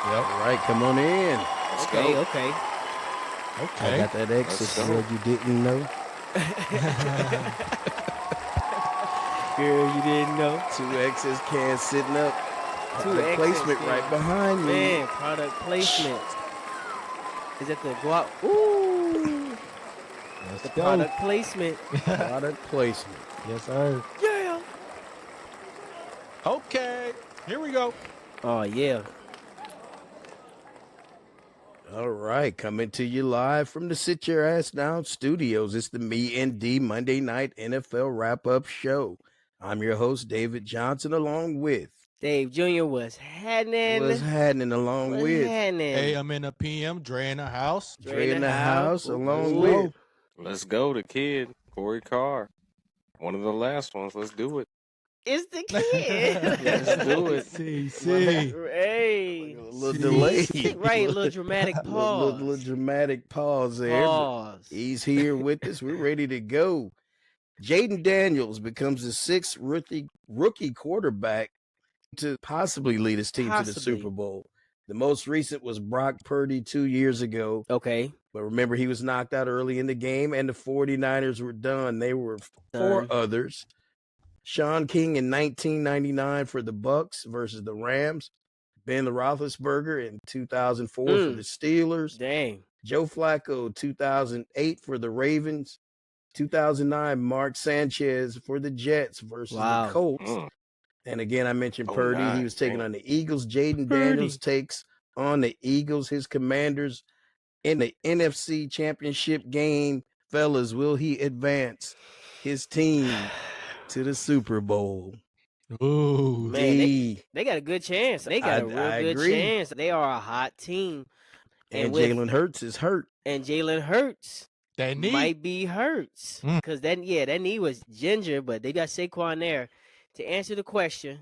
Yep. All right, come on in. Let's Okay, go. okay. I got that X Let's girl go. you didn't know. Girl, you didn't know. 2X's can sitting up. Two The X's placement can. right behind me. Man, product placement. Is that the go out? Ooh, Let's the go. product placement. Product placement. Yes, sir. Yeah. Okay. Here we go. Oh yeah. All right, coming to you live from the Sit Your Ass Down studios. It's the Me and D Monday Night NFL Wrap-Up Show. I'm your host, David Johnson, along with Dave Jr. was happening. what's happening, along What's with happening? AM in the PM, Dre in the house. Dre in the house, along Ooh. with Let's go. The kid, Corey Carr. One of the last ones. Let's do it. It's the kid. Let's do it. CC. Hey. a little delay. Right, a little dramatic pause. little dramatic pause there. but Pause. He's here with us. We're ready to go. Jayden Daniels becomes the sixth rookie quarterback to possibly lead his team to the Possibly. Super Bowl. The most recent was Brock Purdy 2 years ago. Okay. But remember, he was knocked out early in the game, and the 49ers were done. They were four others. Sean King in 1999 for the Bucks versus the Rams. Ben Roethlisberger in 2004 for the Steelers. Dang. Joe Flacco 2008 for the Ravens. 2009 Mark Sanchez for the Jets versus the Colts. And again, I mentioned Purdy. He was taking on the Eagles. Jayden Daniels takes on the Eagles, his Commanders, in the NFC Championship game. Fellas, will he advance his team to the Super Bowl? Ooh. Man, they got a good chance. They got a real I good agree. chance. They are a hot team. And with- Jalen Hurts is hurt. And Jalen Hurts That knee. might be Hurts. Because that knee was ginger, but they got Saquon there. To answer the question,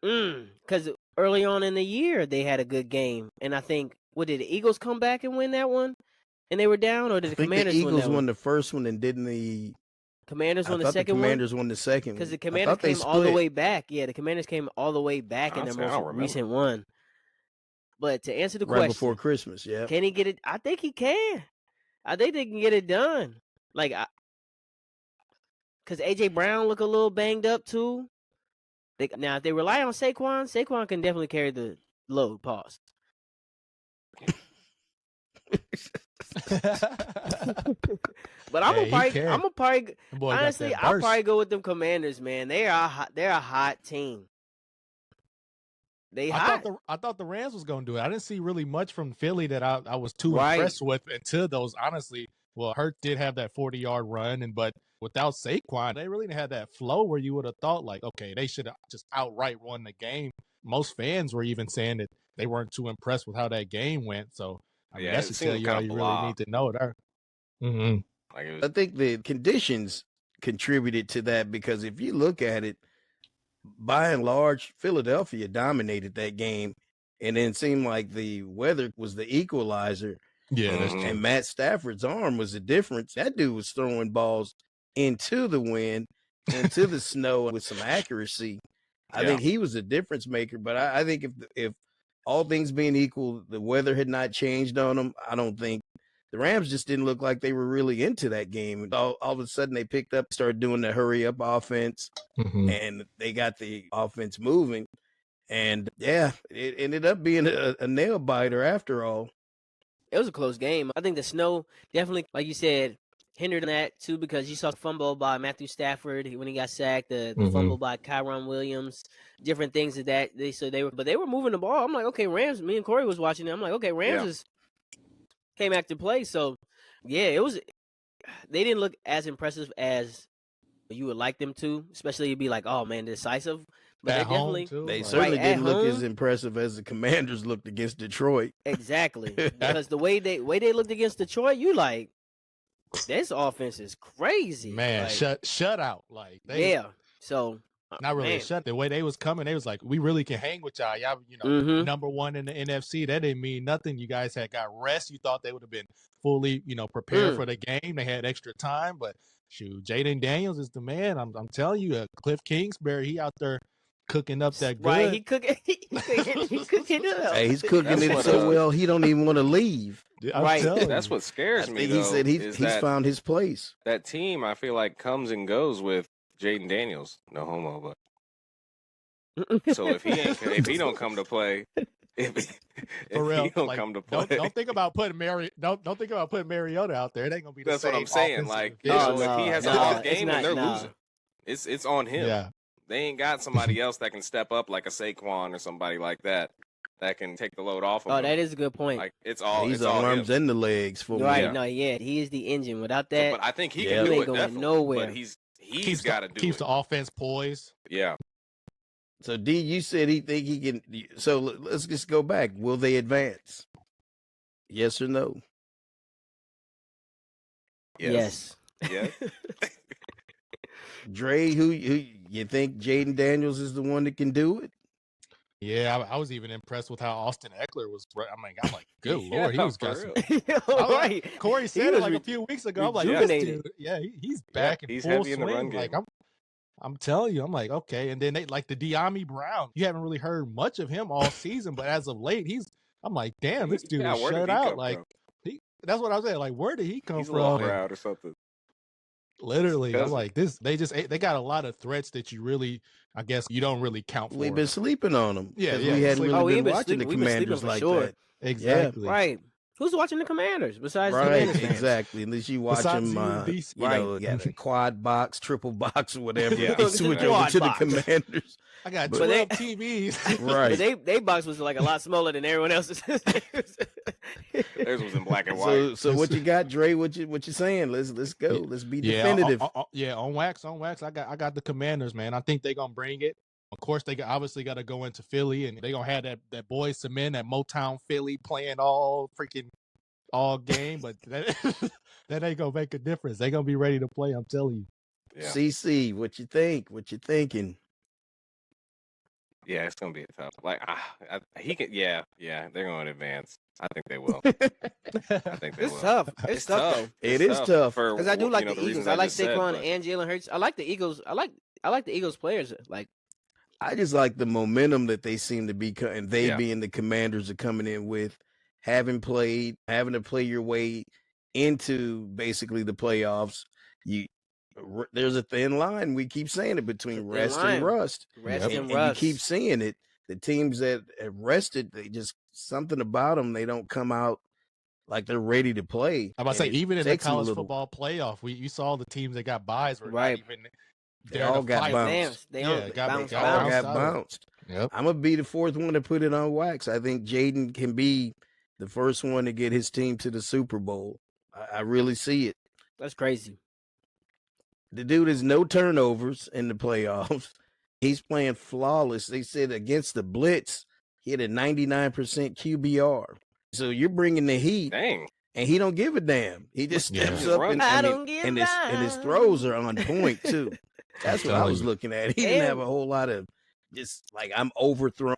because early on in the year, they had a good game. And I think, did the Eagles come back and win that one? And they were down? Or did the Commanders the Eagles win that won one? the first one, and didn't the Commanders won I the thought second the one? Commanders won the second Because one. the I Commanders thought they came all the split. way back. Yeah, the Commanders came all the way back in their Honestly, I most don't remember. recent one. But to answer the right question, before Christmas, yeah. can he get it? I think he can. I think they can get it done. Like, because A.J. Brown look a little banged up too. Now, if they rely on Saquon can definitely carry the load. Pause. But I'm gonna probably honestly, I'll probably go with them Commanders, man. They're a hot team. I thought the Rams was going to do it. I didn't see really much from Philly that I was too impressed with until those, honestly. Well, Hurt did have that 40-yard run, but without Saquon, they really didn't have that flow where you would have thought, like, okay, they should have just outright won the game. Most fans were even saying that they weren't too impressed with how that game went. So, I mean, that should tell you all you really need to know there. I think the conditions contributed to that, because if you look at it, by and large, Philadelphia dominated that game, and then it seemed like the weather was the equalizer. Yeah, that's true. And Matt Stafford's arm was the difference. That dude was throwing balls into the wind, into the snow with some accuracy. I think he was a difference maker. But I think if all things being equal, the weather had not changed on them, I don't think the Rams just didn't look like they were really into that game. All of a sudden, they picked up, started doing the hurry-up offense, and they got the offense moving. And, yeah, it ended up being a nail-biter after all. It was a close game. I think the snow definitely, like you said, hindered that, too, because you saw the fumble by Matthew Stafford when he got sacked, the fumble by Kyron Williams, different things of that. They were moving the ball. I'm like, okay, Rams, me and Corey was watching it. I'm like, okay, Rams came back to play. So, yeah, they didn't look as impressive as you would like them to, especially you'd be like, oh, man, decisive. But at home, too. They certainly didn't look as impressive as the Commanders looked against Detroit. Exactly. Because the way they looked against Detroit, you like, this offense is crazy. Man, like, shut out. Like, So, not really a shut. The way they was coming, they was like, we really can hang with y'all. Y'all, number one in the NFC. That didn't mean nothing. You guys had got rest. You thought they would have been fully, prepared for the game. They had extra time, but shoot, Jayden Daniels is the man. I'm telling you, Cliff Kingsbury, he out there cooking up that good. Right, he cooking. He cooking it up. Hey, he's cooking That's it what, so well he don't even want to leave. I'm Right. telling That's you. what scares I me. think Though, he said is he's that found his place. that team. I feel like comes and goes with Jayden Daniels. No homo, but so if he don't come to play, if For real, he don't like, come to play, don't think about putting don't think about putting Mariota out there. It ain't gonna be the that's same. what I'm saying. offensive Like, efficiency. if he has an no, off it's game not- and they're no. losing, it's on him. Yeah, They ain't got somebody else that can step up like a Saquon or somebody like that can take the load off of him. that is a good point. Like it's all He's it's the all arms him. and the legs for Right? Yeah. No, he is the engine. Without So, that, but I think he Yeah. can You do ain't it going definitely. nowhere. But he's got to do keeps it. the offense poised. Yeah. So D, you said he think he can. So let's just go back. Will they advance? Yes or no? Yes. Yes. Dre, who you think Jayden Daniels is the one that can do it? Yeah, I was even impressed with how Austin Eckler was. I'm like, good Yeah, lord, he was for got some. real. right. Corey said it was like a few weeks ago. I'm like, this rejuvenated. dude, yeah, he's back in he's full heavy in the swing. run game. Like I'm telling you, I'm like, okay. And then they like the De'Ami Brown. You haven't really heard much of him all season, but as of late, I'm like, damn, this dude Yeah, is where did shut he out. come Like from? that's what I was saying. Like, where did he come He's a little from? And proud or something. literally, I'm cousin. like, they got a lot of threats that you really, I guess, you don't really count for. We've been sleeping on them. Yeah, 'cause yeah, we hadn't sleeping- really we've been watching the we've been sleeping Commanders for like sure. that. exactly. Right. Who's watching the Commanders besides the Right, Commanders fans? exactly. Unless you watch Besides them, you and DC. you know, you got a quad box, triple box, or whatever. Yeah. They switch over Quad to box. the Commanders. I got But 12 they- TVs. Right. But they box was like a lot smaller than everyone else's. Theirs was in black and white. So what you got, Dre? What you saying? Let's go. Let's be definitive. On wax. I got the Commanders, man. I think they're gonna bring it. Of course, they obviously got to go into Philly, and they're gonna have that Boys to Men, that Motown Philly playing all game. But that ain't gonna make a difference. They're gonna be ready to play. I'm telling you. Yeah. CC, what you think? What you thinking? Yeah, it's gonna be a tough. Like he can. Yeah, they're going to advance. I think they will. I think they It's will. tough. It's tough though. It is tough. Because I do like the Eagles. reasons I like just said, Saquon but- and Jalen Hurts. I like the Eagles. I like the Eagles players. Like I just like the momentum that they seem to be, and they Yeah. being the Commanders are coming in with, having to play your way into basically the playoffs. There's a thin line. We keep saying it between rest and rust. rest and You rust. keep seeing it. The teams that have rested, they just something about them. They don't come out like they're ready to play. I'm about to say, And it even in the takes them a college little- football playoff, you saw the teams that got buys were Right. not even. They there all to got fight. bounced. They Yeah, all got bounced. All bounced got out of it. bounced. Yep. I'm gonna be the fourth one to put it on wax. I think Jayden can be the first one to get his team to the Super Bowl. I really see it. That's crazy. The dude has no turnovers in the playoffs. He's playing flawless. They said against the blitz, he had a 99% QBR. So you're bringing the heat, Dang. and he don't give a damn. He just Yeah. steps Just up, run. and I I mean, don't give and his a throws are on point too. That's what I telling was you. looking at. He didn't And- have a whole lot of just like I'm overthrowing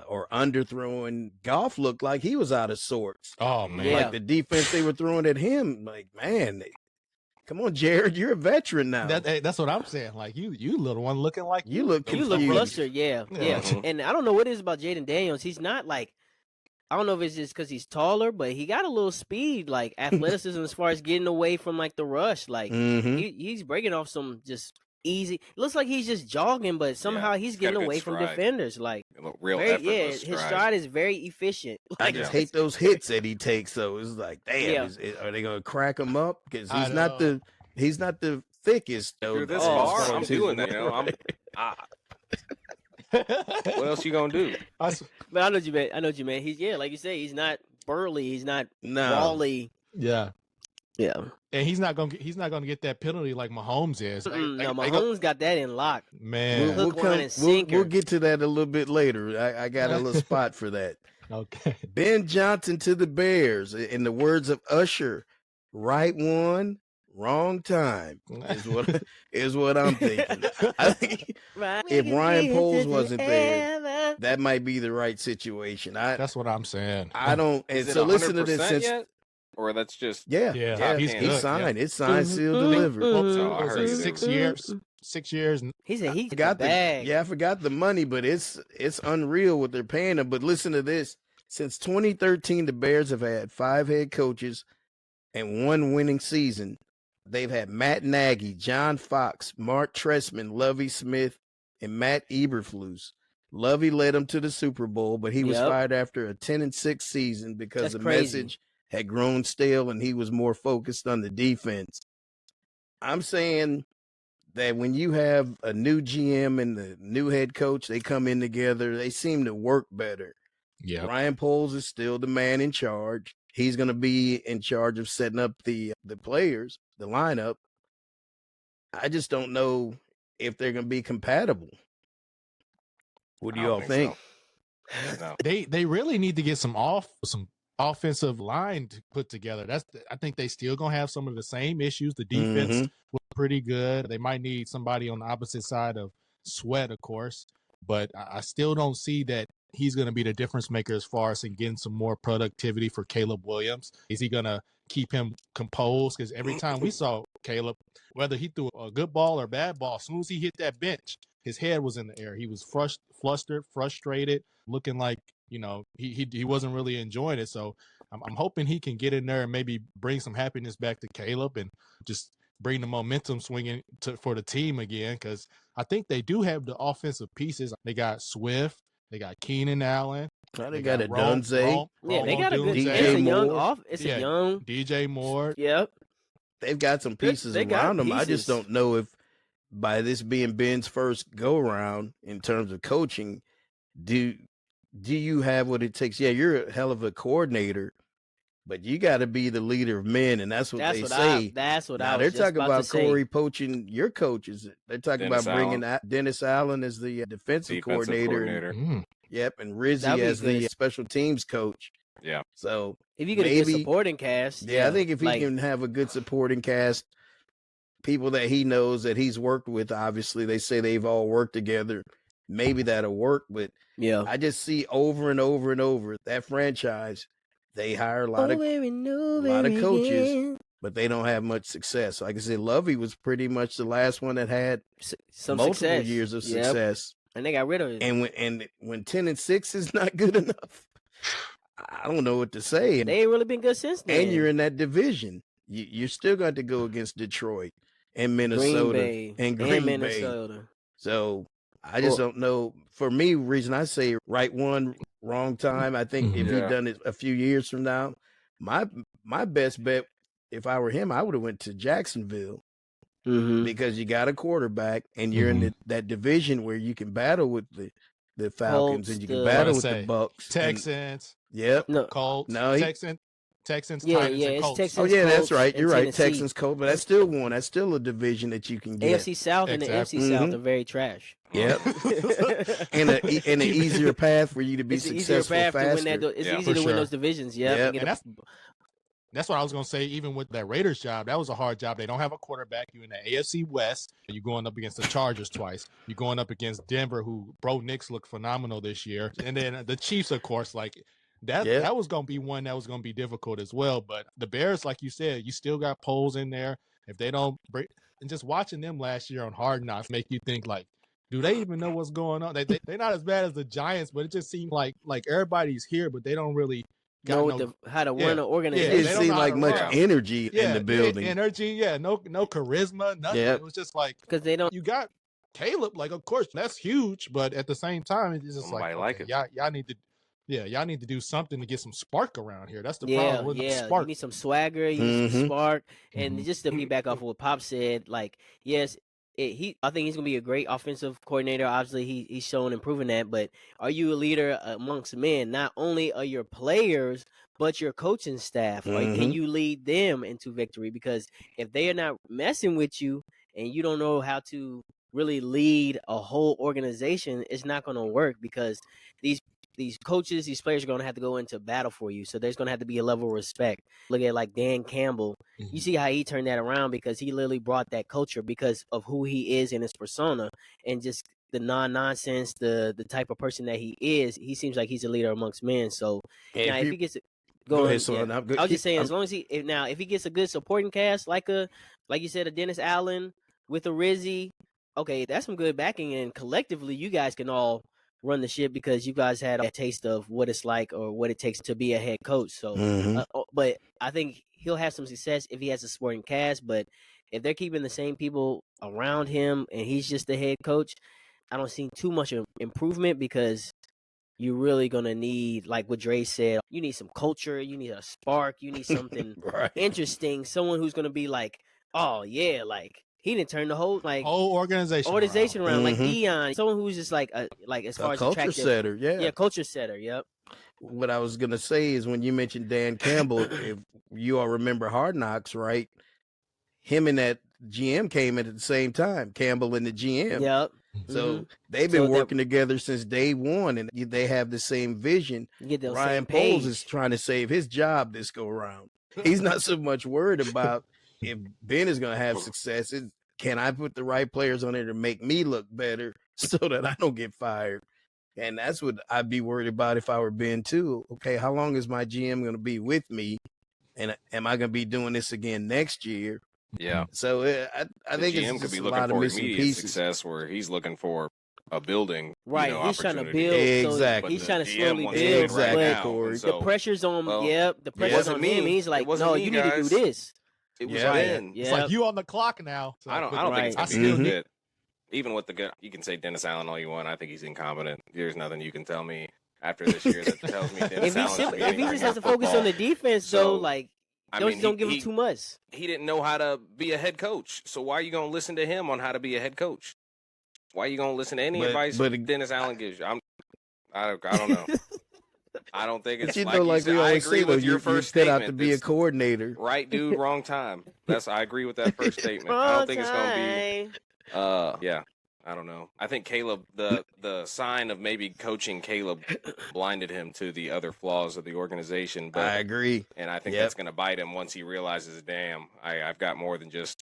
or underthrowing. Goff looked like he was out of sorts. Oh man. Yeah. Like the defense they were throwing at him, like, man, come on, Jared, you're a veteran now. That's what I'm saying. Like you little one looking like You look You look confused. flustered, yeah. Mhm. And I don't know what it is about Jayden Daniels. He's not like, I don't know if it's just because he's taller, but he got a little speed, like athleticism as far as getting away from like the rush. Like Mhm. he's breaking off some just easy. It looks like he's just jogging, but somehow he's he's got a getting good away from stride. defenders. Like Real very, effortless his stride. stride is very efficient. I Like just hate those hits that he takes. Though it's like, damn, Yeah. are they gonna crack him up? Because I he's not the thickest. Though, You're this as far, far I'm as his doing that. You know, weight. what else you gonna do? But I know what you mean. I know what you mean. He's like you say, he's not burly. He's not No. brawly. yeah. Yeah. And he's not gonna get that penalty like Mahomes is. No, They go- Mahomes got that in lock. man. Hook, line, and sinker. We'll get to that a little bit later. I got a little spot for that. Okay. Ben Johnson to the Bears. In the words of Usher, right one, wrong time is what I'm thinking. I think if Ryan Poles wasn't there, that might be the right situation. That's what I'm saying. I don't. And Is it so listen to this. 100% Since yet? Or that's just yeah, Yeah, yeah, he's he's good, signed. yeah. It's signed, sealed, Mhm, delivered. mhm. So I What was heard it, it 6 was- years? 6 years. He said he Forgot got the bag. I forgot the money, but it's unreal what they're paying him. But listen to this: since 2013, the Bears have had 5 head coaches and 1 winning season. They've had Matt Nagy, John Fox, Mark Trestman, Lovie Smith, and Matt Eberflus. Lovie led them to the Super Bowl, but he was fired after a 10-6 season because the message had grown stale and he was more focused on the defense. I'm saying that when you have a new GM and the new head coach, they come in together, they seem to work better. Yeah. Ryan Poles is still the man in charge. He's going to be in charge of setting up the players, the lineup. I just don't know if they're going to be compatible. What do you all think? So. No. They really need to get some offensive line to put together. I think they still gonna have some of the same issues. The defense was pretty good. They might need somebody on the opposite side of Sweat, of course, but I still don't see that he's going to be the difference maker as far as getting some more productivity for Caleb Williams. Is he going to keep him composed? Because every time we saw Caleb, whether he threw a good ball or bad ball, as soon as he hit that bench, his head was in the air. He was flustered, frustrated, looking like, he wasn't really enjoying it. So I'm hoping he can get in there and maybe bring some happiness back to Caleb and just bring the momentum swinging for the team again, because I think they do have the offensive pieces. They got Swift, they got Keenan Allen, they got a Dunze. They got a good DJ it's a young Moore. off. It's a young DJ Moore. Yep. They've got some pieces around them. I just don't know if by this being Ben's first go around in terms of coaching, do you have what it takes? Yeah, you're a hell of a coordinator, but you got to be the leader of men, and that's what they say. That's what now, I was they're talking about Corey poaching your coaches. They're talking about bringing Dennis Allen as the defensive coordinator. Yep, and Rizzi as the special teams coach. Yeah. So if you get a good supporting cast, I think if he can have a good supporting cast, people that he knows that he's worked with, obviously they say they've all worked together. Maybe that'll work, but I just see over and over and over that franchise. They hire a lot of coaches, but they don't have much success. Like I said, Lovey was pretty much the last one that had some multiple years of success, and they got rid of it. And when 10-6 is not good enough, I don't know what to say. And they ain't really been good since then. And you're in that division. You're still going to go against Detroit and Minnesota and Green Bay. So I just don't know. For me, reason I say right one, wrong time. I think if he'd done it a few years from now, my best bet, if I were him, I would have went to Jacksonville because you got a quarterback and you're in that division where you can battle with the Falcons and you can battle with the Bucks, Texans. Colts. Texans, yeah, Titans, and Colts. Texans, oh yeah, Colts, that's right. You're right, Tennessee. Texans, Colts, but that's still one. That's still a division that you can get. AFC South and the NFC South are very trash. Yep, and an easier path for you to be successful faster. It's easy to win those divisions. And that's what I was going to say. Even with that Raiders job, that was a hard job. They don't have a quarterback. You're in the AFC West. You're going up against the Chargers twice. You're going up against Denver, who Bro Nix looked phenomenal this year, and then the Chiefs, of course, like. That was going to be one that was going to be difficult as well. But the Bears, like you said, you still got Poles in there. If they don't break, and just watching them last year on Hard Knocks make you think, like, do they even know what's going on? They're not as bad as the Giants, but it just seemed like everybody's here, but they don't really know how to run an organization. It didn't seem like much energy in the building. No charisma, nothing. It was just like, because they don't. You got Caleb, like, of course, that's huge, but at the same time, it's just y'all need to. Yeah, y'all need to do something to get some spark around here. That's the problem with the spark. You need some swagger, you need some spark. And just to be back off of what Pop said, like, yes, I think he's going to be a great offensive coordinator. Obviously, he's shown and proven that. But are you a leader amongst men? Not only are your players, but your coaching staff. Can you lead them into victory? Because if they are not messing with you and you don't know how to really lead a whole organization, it's not going to work, because these coaches, these players are going to have to go into battle for you. So there's going to have to be a level of respect. Look at like Dan Campbell. You see how he turned that around, because he literally brought that culture because of who he is and his persona, and just the non-nonsense, the type of person that he is. He seems like he's a leader amongst men. So now if he gets go ahead, son. I was just saying, as long as if he gets a good supporting cast, like you said, a Dennis Allen with a Rizzi, okay, that's some good backing, and collectively, you guys can all run the ship because you guys had a taste of what it's like or what it takes to be a head coach. So, but I think he'll have some success if he has a supporting cast. But if they're keeping the same people around him and he's just the head coach, I don't see too much improvement because you're really gonna need, like what Dre said, you need some culture, you need a spark, you need something interesting, someone who's gonna be like, oh yeah, like he didn't turn the whole organization around, like Dion, someone who's just like as far as culture attractive, setter, yeah, culture setter, yep. What I was gonna say is when you mentioned Dan Campbell, if you all remember Hard Knocks, right? Him and that GM came in at the same time, Campbell and the GM. Yep. So they've been working together since day one, and they have the same vision. Ryan Poles is trying to save his job this go around. He's not so much worried about if Ben is going to have success. Can I put the right players on there to make me look better so that I don't get fired? And that's what I'd be worried about if I were Ben too. Okay, how long is my GM going to be with me? And am I going to be doing this again next year? Yeah. So I think GM it's could be a looking lot of for missing immediate pieces. success where he's looking for a building, right? You know, he's trying to build, exactly. So he's trying to slowly build. Exactly. The pressure's on. The pressure's on him. He's like, no, you need to do this. It was Ben. It's like you on the clock now. So I don't think it's gonna be good fit. Even with the good, you can say Dennis Allen all you want. I think he's incompetent. There's nothing you can tell me after this year that tells me Dennis Allen. If he just has to focus on the defense, though, like. Don't give him too much. He didn't know how to be a head coach. So why are you going to listen to him on how to be a head coach? Why are you going to listen to any advice Dennis Allen gives you? I don't know. I don't think it's like we always say, though, your first set out to be a coordinator. Right dude, wrong time. I agree with that first statement. I don't think it's going to be. Yeah. I don't know. I think Caleb, the sign of maybe coaching Caleb blinded him to the other flaws of the organization. But, I agree. And I think that's going to bite him once he realizes, damn, I've got more than just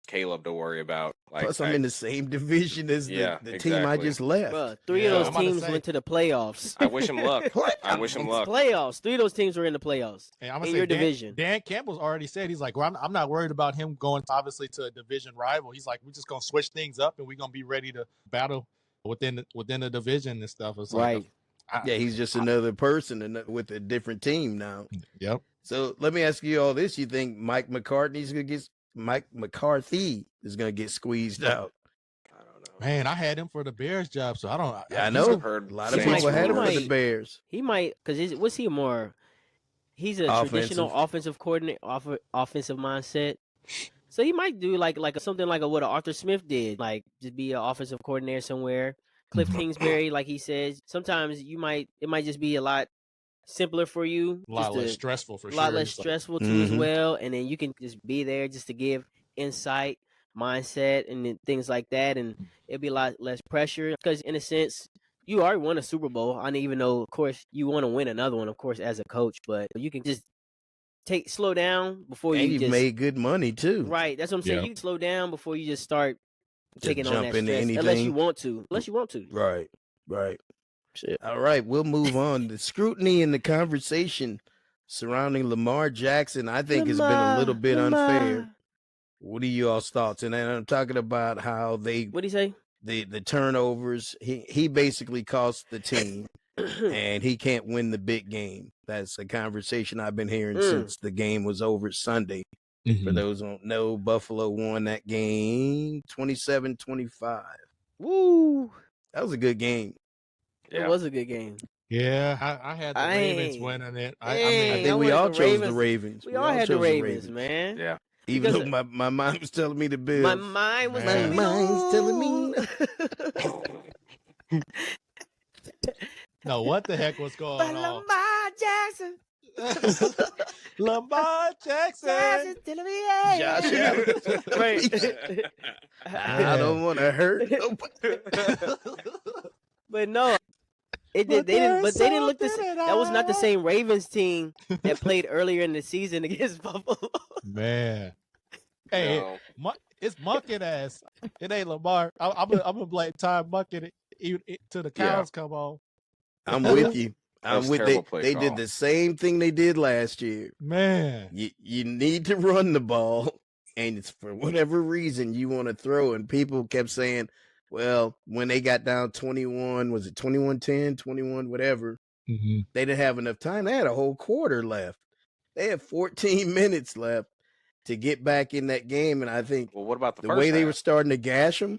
Caleb to worry about. Plus, I'm in the same division as the team I just left. Bro, 3 of those teams went to the playoffs. I wish him luck. I wish him luck. Playoffs. 3 of those teams were in the playoffs. Hey, I'm in your division. Dan Campbell's already said, he's like, well, I'm not worried about him going obviously to a division rival. He's like, we're just gonna switch things up and we're gonna be ready to battle within the division and stuff. It's right. He's just another person with a different team now. Yep. So let me ask you all this: you think Mike McCarthy is going to get squeezed out? I don't know. Man, I had him for the Bears job, so I don't. I know. A lot of people had him for the Bears. He might, because what's he more? He's a traditional offensive coordinator, offensive mindset. So he might do like something like what Arthur Smith did, like just be an offensive coordinator somewhere. Cliff Kingsbury, like he says, sometimes it might just be a lot simpler for you, a lot less stressful for sure. A lot less stressful too as well, and then you can just be there just to give insight, mindset, and things like that, and it'll be a lot less pressure because in a sense you already won a Super Bowl. I don't even know, of course, you want to win another one, of course, as a coach, but you can just slow down before you've made good money too. Right, that's what I'm saying. You can slow down before you just start taking on that stress, anything. unless you want to. Right. Shit. All right, we'll move on. The scrutiny and the conversation surrounding Lamar Jackson, I think, has been a little bit unfair. What are you all's thoughts? And then I'm talking about how they. What do you say? The turnovers. He basically cost the team, and he can't win the big game. That's a conversation I've been hearing since the game was over Sunday. For those who don't know, Buffalo won that game 27-25. Woo! That was a good game. Yeah. It was a good game. Yeah, I had the Ravens winning it. I think we all chose the Ravens. We all had the Ravens, man. Yeah. Even though my mind was telling me the Bills. My mind was telling me. No, what the heck was going on? Lamar Jackson. Lamar Jackson. Josh Allen. Right. I don't want to hurt nobody. But no, they didn't look the same. That was not the same Ravens team that played earlier in the season against Buffalo. Man, hey, it's Monken ass. It ain't Lamar. I'm gonna blame Ty Monken till the cows come on. I'm with you. They did the same thing they did last year. Man, you need to run the ball, and it's for whatever reason you want to throw, and people kept saying, well, when they got down 21, was it 21-10, 21 whatever, Mm-hmm. they didn't have enough time. They had a whole quarter left. They had 14 minutes left to get back in that game, and I think Well, what about the the first way they half? were starting to gash them,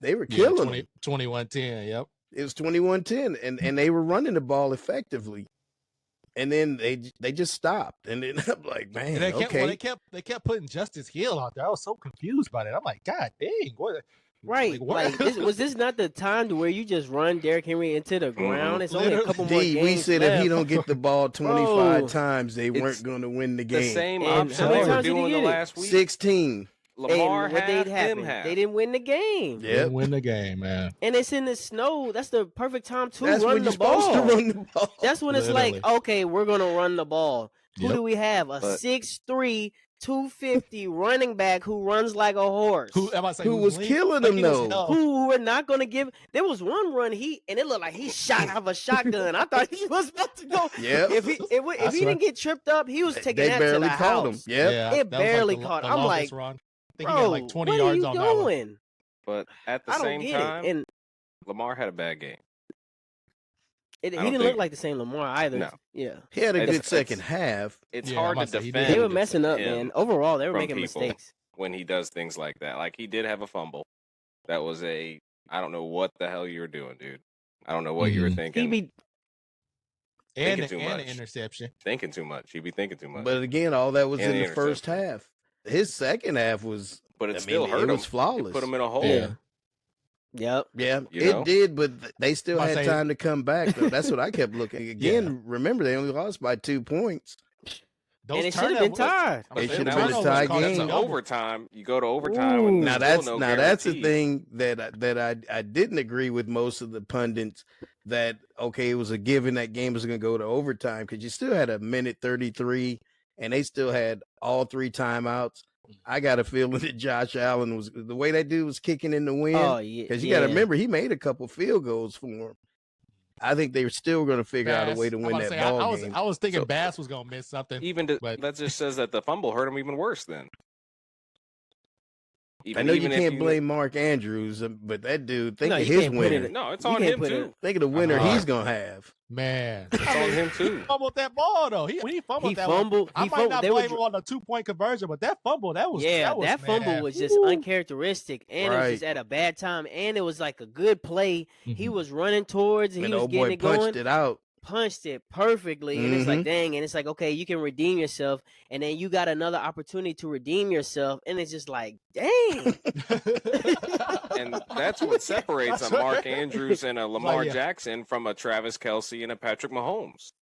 they were killing them. 21-10, yep. It was 21-10, and they were running the ball effectively. And then they just stopped, and then I'm like, man, And okay. they kept putting Justice Hill out there. I was so confused by that. I'm like, God dang, what? Right, like was this not the time to where you just run Derrick Henry into the ground? It's only a couple more games we said left. if he don't get the ball 25 Bro, times, they weren't going to win the game. The same And option how many they were times did he doing the get it? last week. 16. Lamar and what half, they'd him happen? half. They didn't win the game. Didn't win the game, man. And it's in the snow. That's the perfect time to That's run when the you're supposed ball. to run the ball. That's when it's Literally. like, okay, we're gonna run the ball. Who Yep. do we have? A 6'3", 250 running back who runs like a horse. Who was killing him, though? Who we're not gonna give. There was one run and it looked like he shot out of a shotgun. I thought he was about to go. Yep. If he didn't get tripped up, he was taking They that to barely the caught house. him. Yep. Yeah, It that was barely the caught. the I'm longest like, run. I think bro, he got like 20 what yards are you on that one. doing? But at the I don't same get time, it. And Lamar had a bad game. he don't didn't think- look like the same Lamar either. No. Yeah. He had a It's- good second half. It's Yeah, hard I'm to about to say he defend. did. They were messing up, him man. Overall, they were from making people mistakes. when he does things like that. Like he did have a fumble. That was I don't know what the hell you were doing, dude. I don't know what you were Mhm. thinking. He be And too an much. interception. Thinking too much. He'd be thinking too much. But again, all that was And in the the first interception. half. His second half was, But it I mean, still hurt it him. was It flawless. put him in a hole. Yeah. Yep. Yeah, You it know? did, but they still I'm about had to say- time to come back. Though. That's what I kept looking. Again, remember, they only lost by 2 points. Those And it should have been turnovers- tied. But It then should that have been a was- tie cost That's game. an double. overtime. You go to overtime. Ooh. And Now there's that's still no that's the guarantee. thing that I didn't agree with most of the pundits that okay, it was a given that game was going to go to overtime because you still had a minute 33 and they still had all 3 timeouts. I got a feeling that Josh Allen was the way that dude was kicking in the wind. Oh yeah. Because you got to remember, he made a couple field goals for him. I think they were still going to figure out a way to Bass, win I'm about that to say, ball game. I was thinking So- Bass was gonna miss something. That just says that the fumble hurt him even worse then. I know you even if can't blame Mark Andrews, but that dude, think No, of you his can't put it- winner. No, it's You on can't him put too. it- Think of the winner Uh-huh. he's going to have. Man, It's on him too. fumbled that ball though. When he fumbled He that fumbled. one, I He might fumbled. not They were blame him on the 2-point conversion, but that fumble, that was that fumble man. was just Woo. uncharacteristic, and it was just at a bad time, and it was like a good play. He Mhm. was running towards, he And was old getting boy it going, punched it out. punched it perfectly, and it's like Mhm. dang, and it's like okay, you can redeem yourself, and then you got another opportunity to redeem yourself, and it's just like dang. And that's what separates a Mark Andrews and a Lamar yeah. Jackson from a Travis Kelce and a Patrick Mahomes.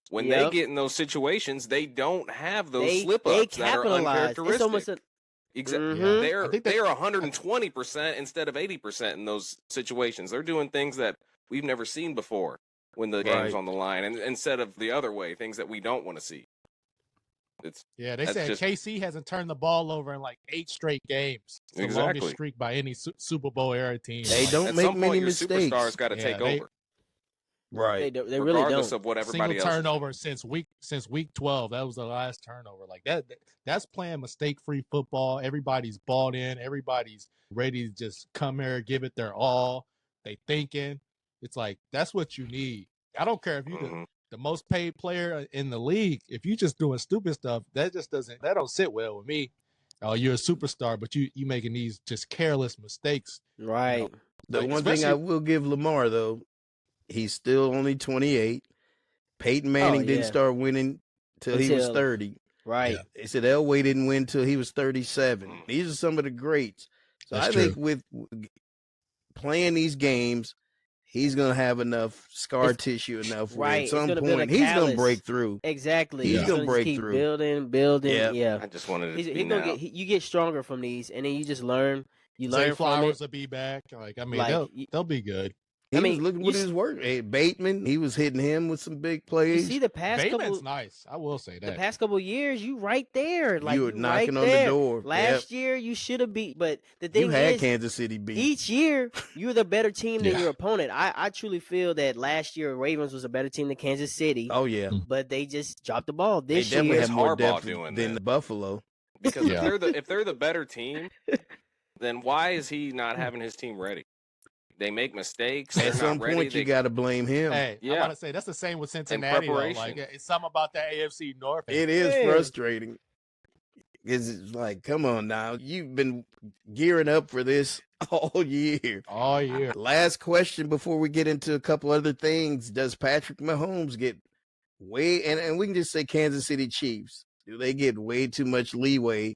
When Yep. they get in those situations, they don't have those They slip-ups that are capitalize. uncharacteristic. It's almost a Exactly. Mhm. They're I think that- they're 120% instead of 80% in those situations. They're doing things that we've never seen before when the game's Right. on the line, and instead of the other way, things that we don't want to see. It's Yeah, they That's said just- KC hasn't turned the ball over in like 8 straight games. It's the Exactly. longest streak by any Super Bowl era team. They Like, don't at make some point, many your mistakes. superstars got to Yeah, take they- over, Right. they really regardless don't. of what single everybody else. is turnover since week 12. That was the last turnover. Like that's playing mistake-free football. Everybody's bought in. Everybody's ready to just come here, give it their all. They thinking. It's like that's what you need. I don't care if you Mhm. the most paid player in the league. If you just doing stupid stuff, that don't sit well with me. Oh, you're a superstar, but you making these just careless mistakes. Right. The Like, one thing I especially- will give Lamar, though, he's still only 28. Peyton Manning didn't yeah. start winning till he was Until- 30. Right. Yeah. They said Elway didn't win till he was 37. These are some of the greats. So That's I think with playing these games, he's going to have enough scar It's- tissue enough where right, at it's some gonna build a point he's going to callus. break through. Exactly. He's Yeah. gonna just break keep through. building. Yeah. Yeah. I just wanted it He's to be he gonna now. you get stronger from these, and then you just learn. You Zay learn from Flowers it. will be back. Like I mean, Like, they'll be good. He I was mean, looking you with s- his work. Hey, Bateman, he was hitting him with some big You plays. see the past Bateman's couple, nice. I will say the that. past couple years, you right there. Like you were right knocking on there. the door. Last year, you should have beat. But the Yep. You thing had is, Kansas City beat. each year you're the better team than Yeah. your opponent. I truly feel that last year Ravens was a better team than Kansas City, Oh yeah, but they just dropped the ball they this definitely year. had more Harbaugh depth doing than that? Buffalo. Because if they're the better team, then why is he not having his team ready? They make mistakes. At some point, you got to blame him. Hey, I'm about to say that's the same with Cincinnati. Though. Like it's something about the AFC North. It is frustrating. It's like, come on now, you've been gearing up for this all year. All year. Last question before we get into a couple other things: does Patrick Mahomes get way? And we can just say Kansas City Chiefs. Do they get way too much leeway?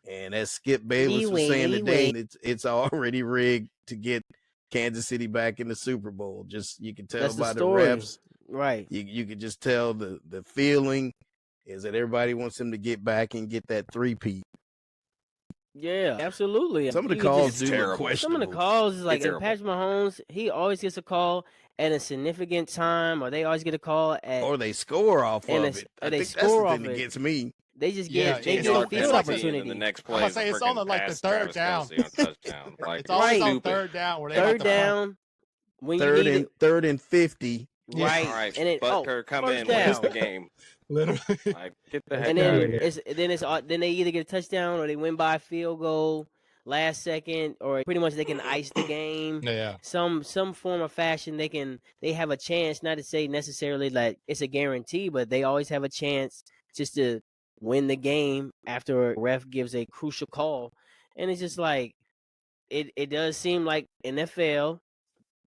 And as Skip Bayless was saying today, it's already rigged to get Kansas City back in the Super Bowl. Just you can tell by the refs, right? You can just tell the feeling is that everybody wants them to get back and get that three-peat. Yeah, absolutely. Some of the calls do look questionable. Some of the calls is like Patrick Mahomes, he always gets a call at a significant time, or they always get a call at, or they score off of it. I think that's the thing that gets me. They just get a field opportunity. In the next play, I'm gonna say it's on like the third down. Like, it's always on third down. Where they third down. When third and 50. Right. All right. And then Butker come in, wins the game. Literally. Like, get the heck and out then of here. then they either get a touchdown or they win by a field goal last second, or pretty much they can ice the game. Yeah. Some form of fashion they have a chance, not to say necessarily like it's a guarantee, but they always have a chance just to win the game after a ref gives a crucial call. And it's just like it does seem like NFL,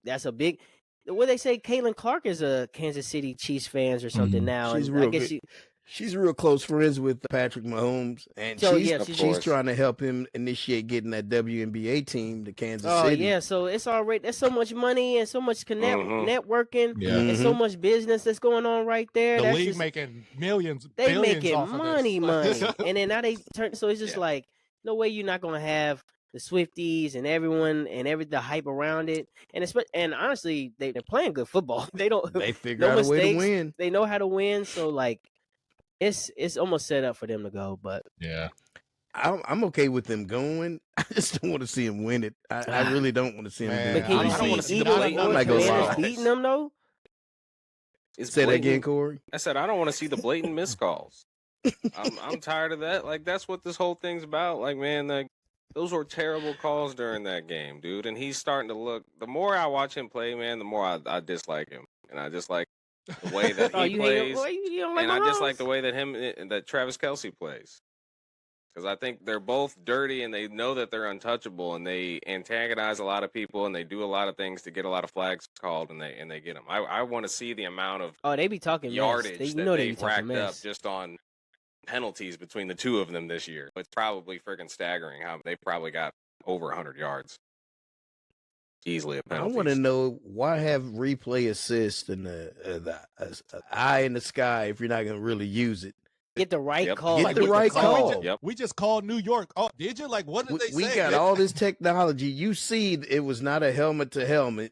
that's a big. What they say, Caitlin Clark is a Kansas City Chiefs fans or something now. She's real good. She's real close friends with Patrick Mahomes, and she's trying to help him initiate getting that WNBA team to Kansas City. Oh yeah, so it's already there's so much money and so much networking and so much business that's going on right there. The league making millions. They making off money, of and then now they turn. So it's just like no way you're not gonna have the Swifties and everyone and the hype around it, and honestly, they're playing good football. They figure out a way to win. They know how to win, so like it's almost set up for them to go. But yeah, I'm okay with them going. I just don't want to see them win it. I really don't want to see them. But can you see Eagles beating them though? Say that again, Corey. I said I don't want to see the blatant miscalls. I'm tired of that. Like that's what this whole thing's about. Like man, like. Those were terrible calls during that game, dude. And he's starting to look. The more I watch him play, man, the more I dislike him, and I dislike the way that he plays. I dislike the way that that Travis Kelce plays, because I think they're both dirty and they know that they're untouchable, and they antagonize a lot of people and they do a lot of things to get a lot of flags called, and they get them. I want to see the amount of they be talking yardage that they've racked up just on penalties between the two of them this year. It's probably freaking staggering how they probably got over 100 yards easily a penalty. I want to know why have replay assist and the eye in the sky if you're not going to really use it. Get the right call. Get the right call. We just called New York. Oh, did you? Like, what did they say? We got all this technology. You see, it was not a helmet to helmet.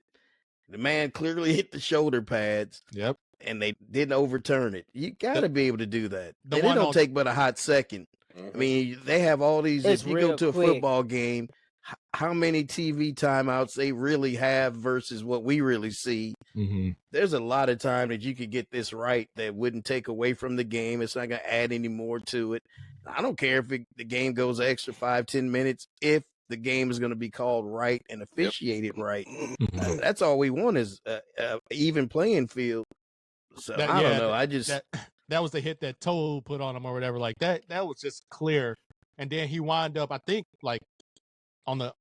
The man clearly hit the shoulder pads. Yep. And they didn't overturn it. You got to be able to do that. And it don't take but a hot second. I mean, they have all these. If you go to a football game, how many TV timeouts they really have versus what we really see. There's a lot of time that you could get this right that wouldn't take away from the game. It's not going to add any more to it. I don't care if the game goes extra 5-10 minutes. If the game is going to be called right and officiated right, that's all we want is even playing field. So I don't know. That was the hit that Toe put on him or whatever. Like that was just clear. And then he wound up, I think, like it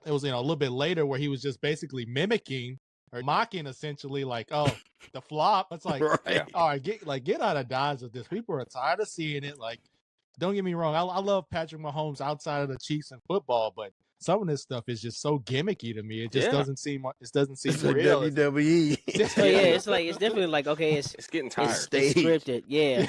was a little bit later where he was just basically mimicking or mocking essentially like, oh, the flop. It's like, all right, get out of Dodge with this. People are tired of seeing it. Like, don't get me wrong. I love Patrick Mahomes outside of the Chiefs and football, but some of this stuff is just so gimmicky to me. It just doesn't seem real. Like WWE. It's definitely like, okay, it's getting tired. It's scripted. Yeah.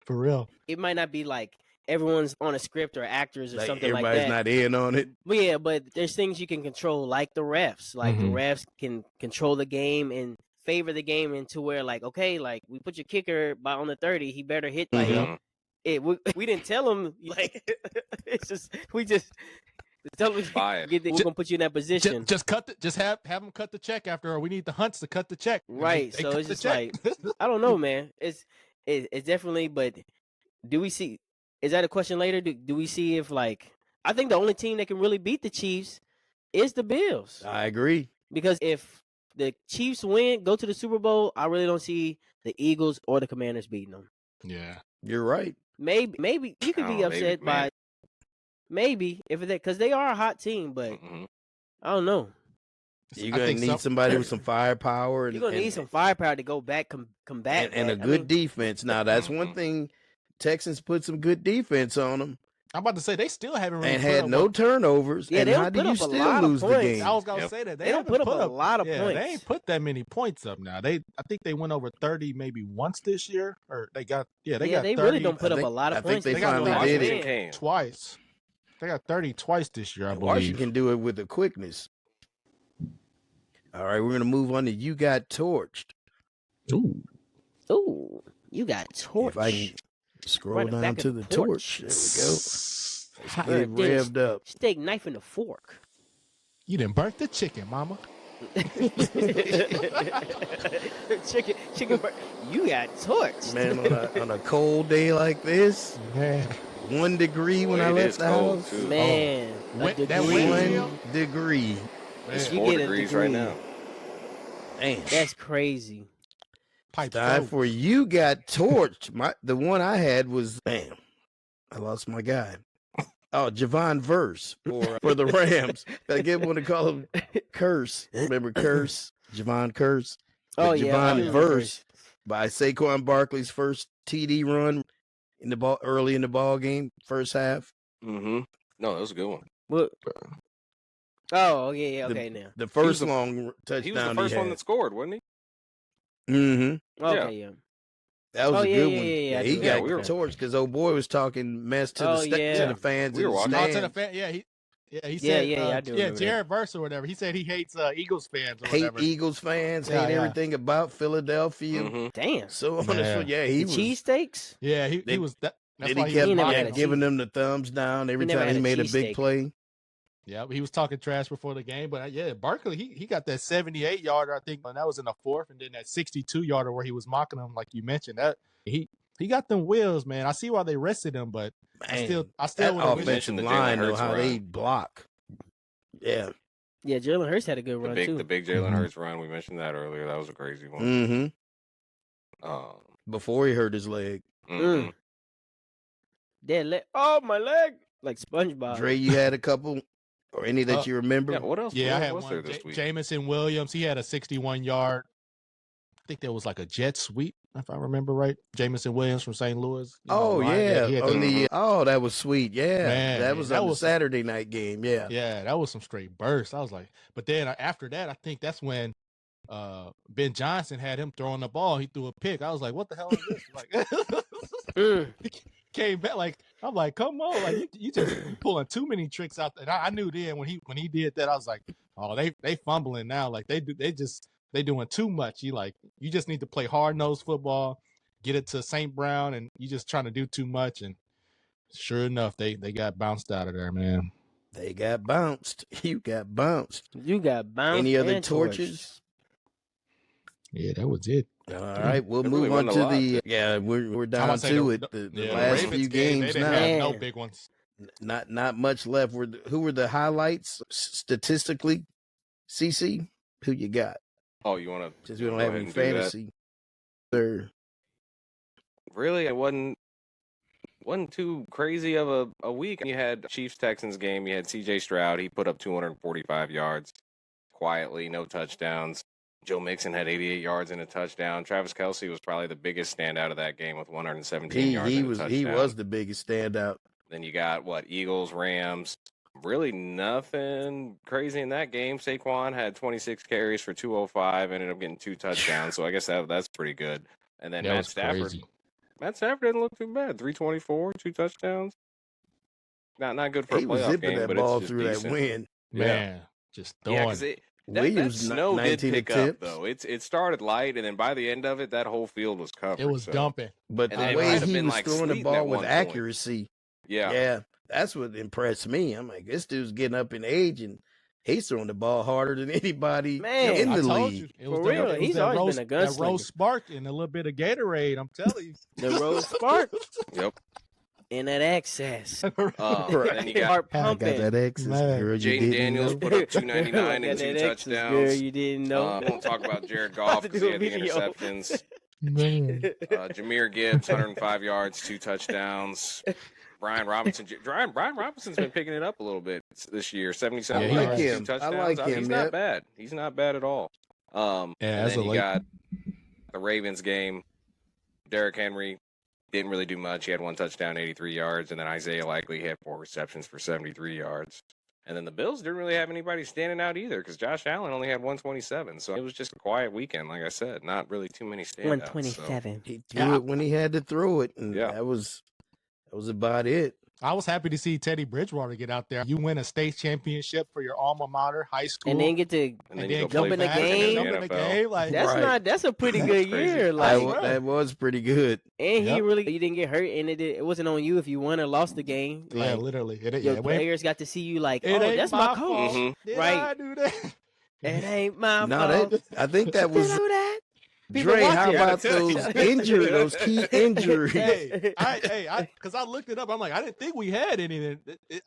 For real. It might not be like everyone's on a script or actors or something like that. Everybody's not in on it. But there's things you can control, like the refs. Like the refs can control the game and favor the game into where, like, okay, like we put your kicker on the 30, he better hit. Like, we didn't tell him. Like, it's just we just. Tell me, we're gonna put you in that position. Just have them cut the check after, or we need the Hunts to cut the check. Right. So it's just like I don't know, man. It's definitely, but do we see? is that a question later? Do we see if like I think the only team that can really beat the Chiefs is the Bills. I agree. Because if the Chiefs go to the Super Bowl, I really don't see the Eagles or the Commanders beating them. Yeah, you're right. Maybe you could be upset by maybe if that because they are a hot team, but I don't know. You're gonna need somebody with some firepower. You're gonna need some firepower to go back, combat, and a good defense. Now that's one thing. Texans put some good defense on them. I'm about to say they still haven't really and had no turnovers. Yeah, and how did you still lose the game? I was gonna say that they don't put up a lot of points. They ain't put that many points up now. I think they went over 30 maybe once this year, or they got they got 30. Really don't put up a lot of points. I think they finally did it twice. They got 30 twice this year, I believe. Washington can do it with the quickness. All right, we're gonna move on to You Got Torched. Ooh, You Got Torched. If I can scroll down to the torch. There we go. It's revved up. Steak, knife, and a fork. You done burnt the chicken, mama. chicken. You got torched. Man, on a cold day like this, man. 1 degree when I left the house. Too. Man, that 1 degree. It's 4 degrees right now. Man, that's crazy. Time for You Got Torched. The one I had was, I lost my guy. Oh, Javon Verse for the Rams. I get want to call him Curse. Remember Curse? Javon Curse. Javon Verse by Saquon Barkley's first TD run in the ball early in the ball game, first half. No, that was a good one. What? Oh, yeah, okay, now. The first long touchdown. He was the first one that scored, wasn't he? Okay, yeah. That was a good one. Yeah, he got torched because old boy was talking mess to the fans. We were watching. To the fan, he said, I do Jared Verse or whatever. He said he hates Eagles fans. Or hate whatever. Eagles fans. Hate everything about Philadelphia. Damn. So on this one, he was cheesesteaks. Yeah, he was. That's why he kept giving them the thumbs down every time he made a big play. Yeah, he was talking trash before the game, but Barkley, he got that 78-yarder, I think, and that was in the fourth, and then that 62-yarder where he was mocking him, like you mentioned. That he got them wheels, man. I see why they rested him, but I still that offensive line know how they block. Yeah, Jalen Hurts had a good run too. The big Jalen Hurts run, we mentioned that earlier. That was a crazy one. Before he hurt his leg. Dead leg. Oh, my leg! Like SpongeBob. Dre, you had a couple. Or any that you remember? Yeah, what else? Yeah, I had one. Jamison Williams, he had a 61-yard. I think there was like a jet sweep, if I remember right. Jamison Williams from St. Louis. That was sweet. Yeah, man, that was on the Saturday night game. Yeah, that was some straight burst. I was like, but then after that, I think that's when Ben Johnson had him throwing the ball. He threw a pick. I was like, what the hell is this? Like, came back like I'm like, come on, like you just pulling too many tricks out there. And I knew then when he did that, I was like, oh, they fumbling now. Like they doing too much. You just need to play hard-nosed football, get it to St. Brown, and you just trying to do too much. And sure enough, they got bounced out of there, man. They got bounced. You got bounced. Any other torches? Yeah, that was it. All right, we'll move on to we're down to it. The last few games now. No big ones. Not much left. Who were the highlights statistically? CC, who you got? Oh, you want to? Since we don't have any fantasy, sir. Really, it wasn't too crazy of a week. You had Chiefs Texans game. You had C.J. Stroud. He put up 245 yards quietly, no touchdowns. Joe Mixon had 88 yards and a touchdown. Travis Kelce was probably the biggest standout of that game with 117 yards and a touchdown. He was the biggest standout. Then you got Eagles, Rams. Really nothing crazy in that game. Saquon had 26 carries for 205, ended up getting 2 touchdowns. So I guess that's pretty good. And then Matt Stafford. Crazy. Matt Stafford didn't look too bad. 324, 2 touchdowns. Not good for a playoff game, that but ball it's just through decent. that wind. Man, just throwing. Yeah, Williams that snow did pick tips. up though. It started light, and then by the end of it, that whole field was covered. It was dumping. But the way he was throwing the ball with accuracy, that's what impressed me. I'm like, this dude's getting up in age, and he's throwing the ball harder than anybody in the league. It was for real. He's always been a gunslinger. That Rose Spark and a little bit of Gatorade. I'm telling you, the Rose Spark. Yep. And that excess. Then you got Heart I got pumping. that excess, Man. girl. You Jaden didn't Daniels know. put up 299 Got and 2 that excess, girl, touchdowns. you didn't know. I won't talk about Jared About Goff to because do he a had the video. interceptions. Man. Jameer Gibbs, 105 yards, 2 touchdowns. Brian Robinson's been picking it up a little bit this year. 77 Yeah, I he like yards, 2 him. I touchdowns. like him. He's not bad. He's not bad at all. And as then a you late- got the Ravens game. Derrick Henry didn't really do much. He had 1 touchdown, 83 yards, and then Isaiah Likely had 4 receptions for 73 yards. And then the Bills didn't really have anybody standing out either because Josh Allen only had 127. So it was just a quiet weekend, like I said. Not really too many standouts. 127. He threw it when he had to throw it, and Yeah. that was about it. I was happy to see Teddy Bridgewater get out there. You win a state championship for your alma mater, high school, And then get to And then and you then go jump play in the back game. jump in the game. Like that's Right. not that's a pretty good crazy. year. That's Like right. That was pretty good. and he Yep. really you didn't get hurt and it wasn't on you if you won or lost the game. yeah, Like literally. your It ain't players got to see you like, it oh, ain't that's my my coach. fault. Mhm. Did Right. I do that? It ain't my No, fault. I think that Did was I do that? People Dre. How watching. about those key injuries? Hey, because I looked it up. I'm like, I didn't think we had anything.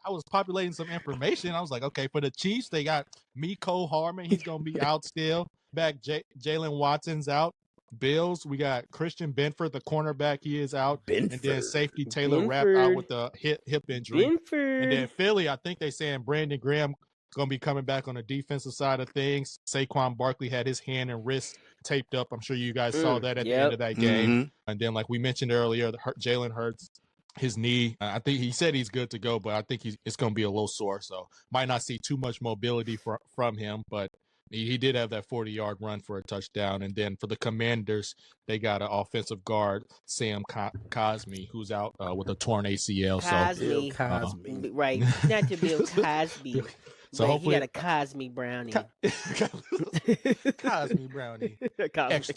I was populating some information. I was like, okay, for the Chiefs, they got Miko Harmon. He's gonna be out still. Back, Jalen Watson's out. Bills, we got Christian Benford, the cornerback. He is out. And then Benford. safety Taylor Rapp Benford. out with the hip injury. And then Benford. Philly, I think they saying Brandon Graham going to be coming back on the defensive side of things. Saquon Barkley had his hand and wrist taped up. I'm sure you guys saw that at the end of that game. Mhm. And then, like we mentioned earlier, Jalen Hurts, his knee, I think he said he's good to go, but I think it's going to be a little sore. So might not see too much mobility from him, but he did have that 40-yard run for a touchdown. And then for the Commanders, they got an offensive guard, Sam Cosmi, who's out with a torn ACL. Cosme. Bill Cosby. Right. Not to Bill Cosby. So but hopefully he got a Cosme brownie. Cosme brownie, Cosme.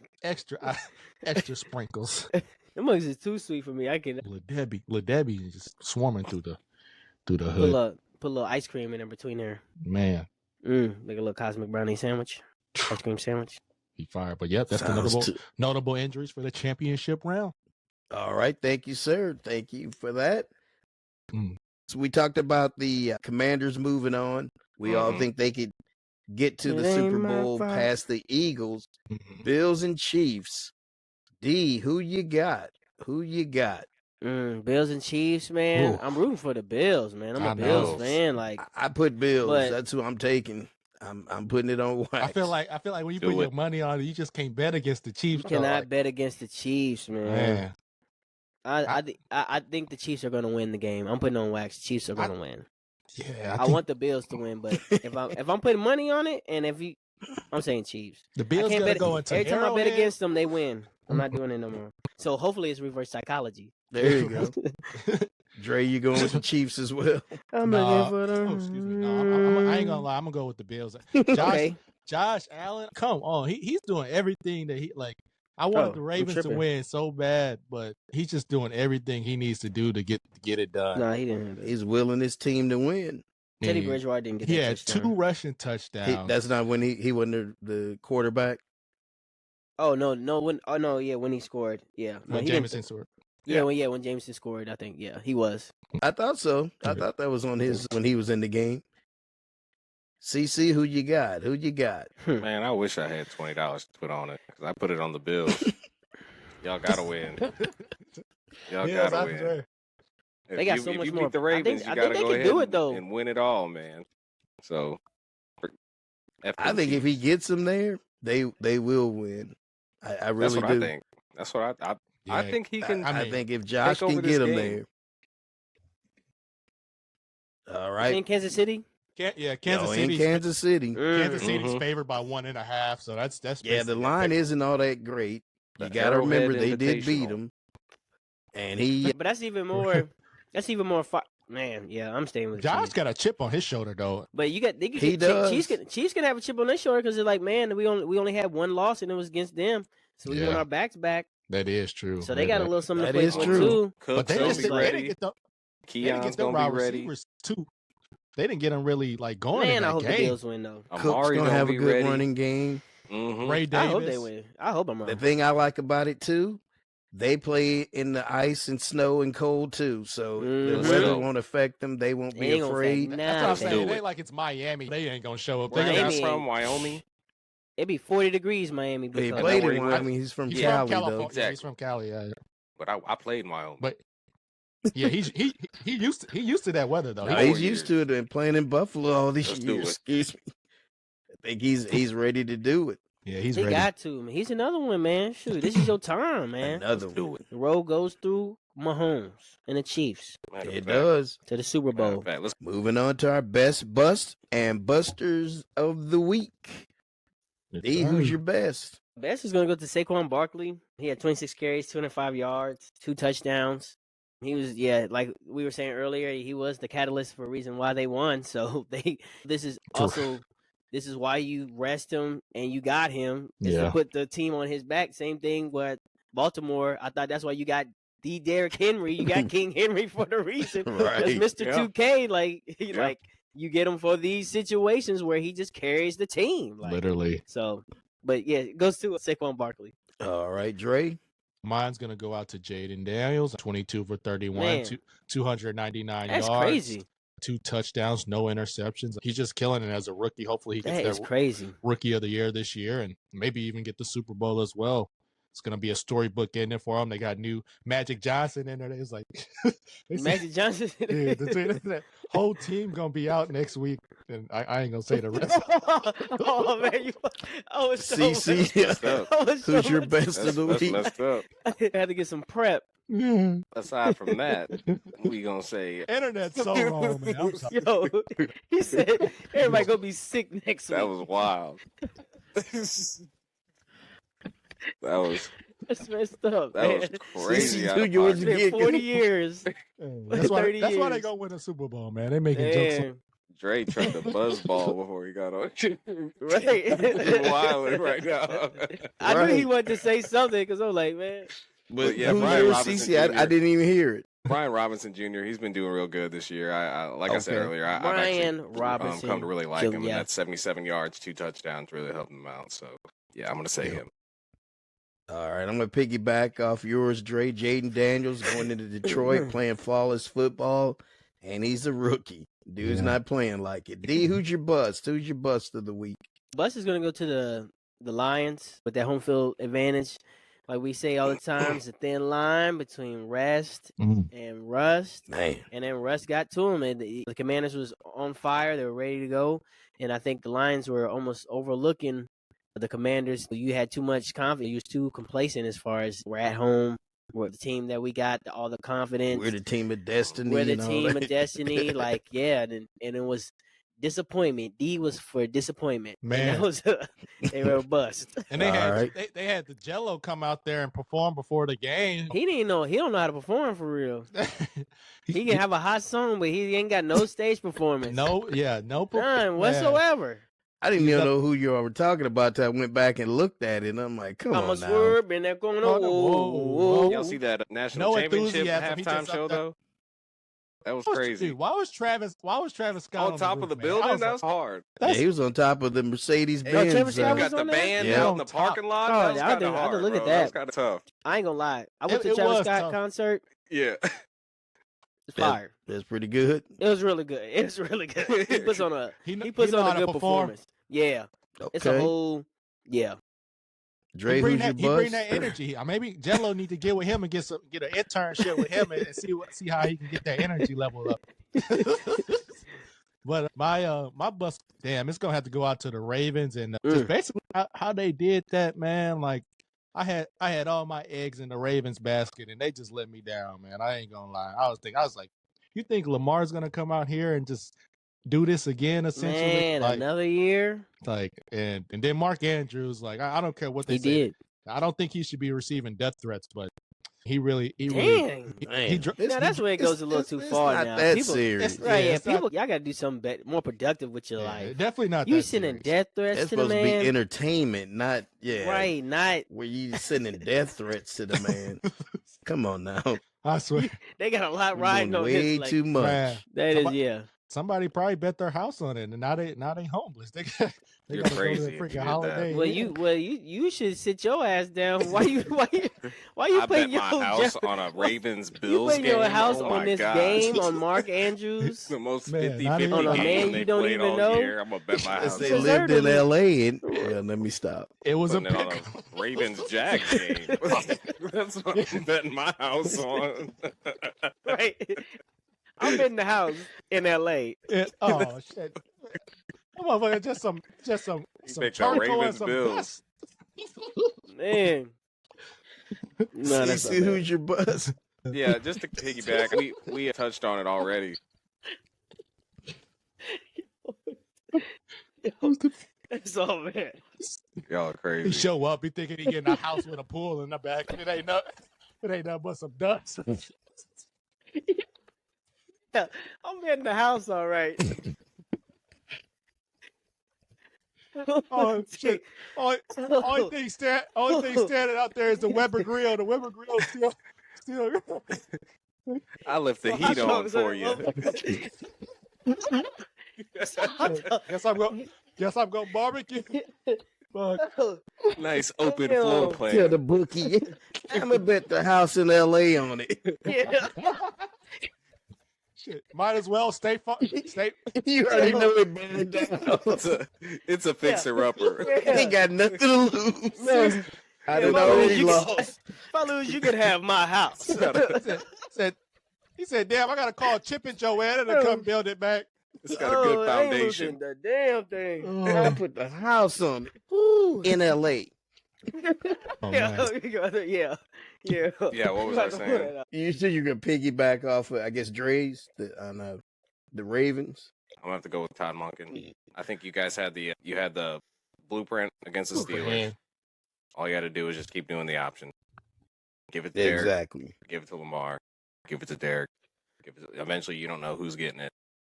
extra sprinkles. Them mugs is too sweet for me. I can Lil Debbie is just swarming through the put hood. a little ice cream in between there. Man, Like a little cosmic brownie sandwich. Ice cream sandwich. he fired. But yep, that's the notable injuries for the championship round. All right. Thank you, sir. Thank you for that. Mm. So we talked about the Commanders moving on. We all think they could get to the It ain't Super my Bowl fault. past the Eagles. Mhm. Bills and Chiefs. D, who you got? Who you got? Bills and Chiefs, man. Ooh. I'm rooting for the Bills, man. I'm I a Bills know. fan. Like I put Bills. But- That's who I'm taking. I'm putting it on wax. I feel like when you Do put it. your money on it, you just can't bet against the Chiefs. you though. cannot Like, bet against the Chiefs, man. man. I think the Chiefs are gonna win the game. I'm putting on wax. Chiefs are gonna win. Yeah, I want the Bills to win, but if I'm putting money on it, and I'm saying Chiefs. the I Bills can't gotta bet go into every time I bet Arrowhead. against them, they win. I'm not doing it no more. So hopefully it's reverse psychology. There you go. Dre, you going with the Chiefs as well? I'm Nah, looking for them. oh, excuse me. No, I ain't gonna lie. I'm gonna go with the Bills. Okay. Josh Allen, come on. He's doing everything that he like. I wanted the I'm Ravens to tripping. win so bad, but he's just doing everything he needs to do to get it done. No, he didn't. He's willing his team to win. Teddy And Bridgewater didn't get he that had touchdown. 2 rushing touchdowns. That's not when he wasn't the quarterback. Oh no, when he scored, yeah. No, when he didn't- Jameson scored. when Jameson scored, I think, yeah, he was. I thought so. I Okay. thought that was on his when he was in the game. CC, who you got? Who you got? Man, I wish I had $20 to put on it because I put it on the Bills. Y'all gotta win. Y'all Bills, gotta I win. swear. They got so if much you more- beat the Ravens, I you think gotta they go can ahead do it, though. and win it all, man. So, I think if he gets them there, they will win. I that's really what do. I think. That's what I Yeah, think he can. I I mean, think if Josh over can this get them game. there. All In right. Kansas City. Kansas Yo, in City. Kansas City. Kansas City's Mhm. favored by 1.5, so that's Yeah, the basically line a pick. isn't all that great. You The got to remember Arrowhead they did beat Invitational. him, and he. But that's even more. Man, yeah, I'm staying with the Josh Chiefs. got a chip on his shoulder though. But you got He does. Chiefs can have a chip on their shoulder because they're like, man, we only had one loss and it was against them, so we want Yeah. our backs back. That is true. So they got a little something to That play is for true. too. But Cook's they gonna just be they ready. didn't get the they didn't Keon's get them gonna wide be ready. receivers too. They didn't get them really like going in Man, I that hope the game. Bills win though. Cook's Amari gonna have a be good ready. running game. Mhm. Ray I Davis. hope they win. I hope I'm The wrong. thing I like about it too they play in the ice and snow and cold too. So the Let's weather go. won't affect them. They won't be Ain't gonna affect afraid. That's what I'm nothing. saying. It do ain't it. like it's Miami. They ain't gonna show up. Where They you gonna guys Miami from? Wyoming? It'd be 40 degrees, Miami. He Because played where in he went? Wyoming. He's from He's Cali, from California. though. Yeah, he's Exactly. from Cali. Yeah. But I played in Wyoming. But yeah, he used to that weather though. No, He- he's 4 used to it and playing in Buffalo all these Let's do years. it. Excuse me. I think he's ready to do it. Yeah, he's he ready. got to, man. He's another one, man. Shoot, this is your time, man. Another Let's do one. it. The road goes through Mahomes and the Chiefs Matter of It fact. does. to the Super Matter Bowl. of fact, let's Moving on to our best bust and busters of the week. D, who's your best? Best is going to go to Saquon Barkley. He had 26 carries, 205 yards, 2 touchdowns. He was, like we were saying earlier, he was the catalyst for a reason why they won. So this is why you rest him and you got him is to put the team on his back. Same thing with Baltimore. I thought that's why you got Derrick Henry. You got King Henry for the reason. Right. As Mr. Yeah. 2K, like you get him for these situations where he just carries the team. Like, Literally. so, but yeah, it goes to Saquon Barkley. All right, Dre. Mine's gonna go out to Jayden Daniels, 22 for 31, Man. 299 That's yards, crazy. 2 touchdowns, no interceptions. He's just killing it as a rookie. Hopefully he That gets is that crazy. rookie of the year this year and maybe even get the Super Bowl as well. It's gonna be a storybook in there for him. They got new Magic Johnson in there. It's like they said- Magic Johnson. yeah, that whole team gonna be out next week, and I ain't gonna say the rest. Oh man, I was so CC, messed up. I was so who's your much- best of the That's week? messed up. I had to get some prep. Yeah. Aside from that, we gonna say Internet's so wrong, man. I'm sorry. Yo, he said everybody gonna be sick next week. that was wild. That's messed up. man. was crazy. CC, out who of yours pocket. It's been get? 40 years. That's why 30 they years. gonna win a Super Bowl, man. They making jokes. Damn. Dre tried to buzz ball before he got on. Right. He's wilding right now. I knew he Right. wanted to say something because I was like, man. But yeah, who's Brian yours, Robinson CC? Jr. I didn't even hear it. Brian Robinson Jr. He's been doing real good this year. Like I said Okay. earlier, I've Brian actually Robinson. come to really like him, and Yeah. that 77 yards, 2 touchdowns really helped him out. So yeah, I'm gonna say Yeah. him. All right, I'm going to piggyback off yours, Dre. Jayden Daniels going into Detroit, playing flawless football, and he's a rookie. Dude's Yeah. not playing like it. D, who's your bust? Who's your bust of the week? Bus is gonna go to the Lions with that home field advantage. Like we say all the time, it's a thin line between rest and rust. Man. And then Russ got to him, and the Commanders was on fire. They were ready to go, and I think the Lions were almost overlooking the Commanders. You had too much confidence. You was too complacent as far as we're at home. We're the team that we got all the confidence. We're the team of destiny. We're the and all team that. of destiny. Like, yeah, and it was disappointment. D was for disappointment. Man. And that was they were a bust. And they All had right. they had the Jello come out there and perform before the game. He didn't know. He don't know how to perform for real. He can have a hot song, but he ain't got no stage performance. no None whatsoever. I didn't He's even up- know who you all were talking about till I went back and looked at it, and I'm like, come I'm on a now. swerve in that corner. Whoa, Whoa, whoa. Y'all see that national No championship enthusiasm. He halftime just up show there- though? That was Dude, crazy. why was Travis Scott On top roof, of the man? building, I was that like, was hard. Yeah, he was on top of the Mercedes Hey, Benz. Travis Scott You was got the on there? band Yeah. out in the parking lot. Oh, That was I kind didn't- of I had to hard. look at bro. that. was kind of tough. I ain't gonna lie. I went It to Travis was Scott tough. concert. Yeah. It's fire. That's pretty good. It was really good. It was really good. He puts on a He puts know on how a to good perform. performance. Yeah, Okay. it's a whole Dre, He bring who's your that, he bring bust? that energy. Maybe Jello need to get with him and get an internship with him and see how he can get that energy level up. But my bust, damn, it's gonna have to go out to the Ravens and just basically how they did that, man. Like I had all my eggs in the Ravens basket and they just let me down, man. I ain't gonna lie. I was like, you think Lamar's gonna come out here and just do this again? Essentially, man. like, Another year. and then Mark Andrews, like I don't care what they He say. did. I don't think he should be receiving death threats, but he really Dang. he Now, that's where it goes a little too far Not now. that People- serious. it's- Right? Yeah, it's not- people. Y'all gotta do something more productive with your life. definitely not. You that sending serious. death threats That's to the supposed to man, be entertainment, not right? Not where you sending death threats to the man. Come on now. I swear. they got a lot You're riding doing on way this. Like, too much. Man. that is Somebody- yeah. somebody probably bet their house on it, and now they homeless. They You're gotta go to crazy the if you freaking did Holiday. that. Well, you should sit your ass down. Why you I bet putting my your house on a Ravens Bills putting game. your house Oh on my this gosh. game on Mark Andrews? The most Man, 50-50 on a game man they you don't played even all know? year. I'm gonna bet my Unless house. they on it. lived in Deservedly. L.A. and let me stop. It was Putting a it on pick. a Ravens Jags game. That's what I'm betting my house on. Right. I'm in the house in LA. Oh shit! Come on, man, just some You picked the charcoal and Ravens some Bills. dust. Man. No, that's CC, not bad. who's your bus? Yeah, just to piggyback, we touched on it already. That's all, man. Y'all are He crazy. show up, he thinking he getting a house with a pool in the back, and it ain't nothing but some dust. I'm in the house, all right. Oh shit! Only thing standing out there is the Weber grill. The Weber grill still. I left the heat on for you. Guess I'm gonna barbecue. Fuck. Nice open Damn. floor Tell plan. the bookie, I'm gonna bet the house in L.A. on it. Yeah. Shit, might as well stay. You already know it burned down. It's a fixer upper. Ain't got nothing to lose. No. I Yeah, done my already you can- lost. If I lose, you can have my house. He said, "Damn, I gotta call Chip and Joanna to come build it back." It's got a good I ain't foundation. losing the damn thing. I put the house on it in L.A. Oh, Yeah, man. yeah. Yeah, what was I saying? You said you're gonna piggyback off of, I guess, Dre's the Ravens. I'm gonna have to go with Todd Monken. I think you guys had the blueprint against the Steelers. Man. All you got to do is just keep doing the option. Give it to Derek. Exactly. Give it to Lamar. Give it to Derek. Eventually, you don't know who's getting it,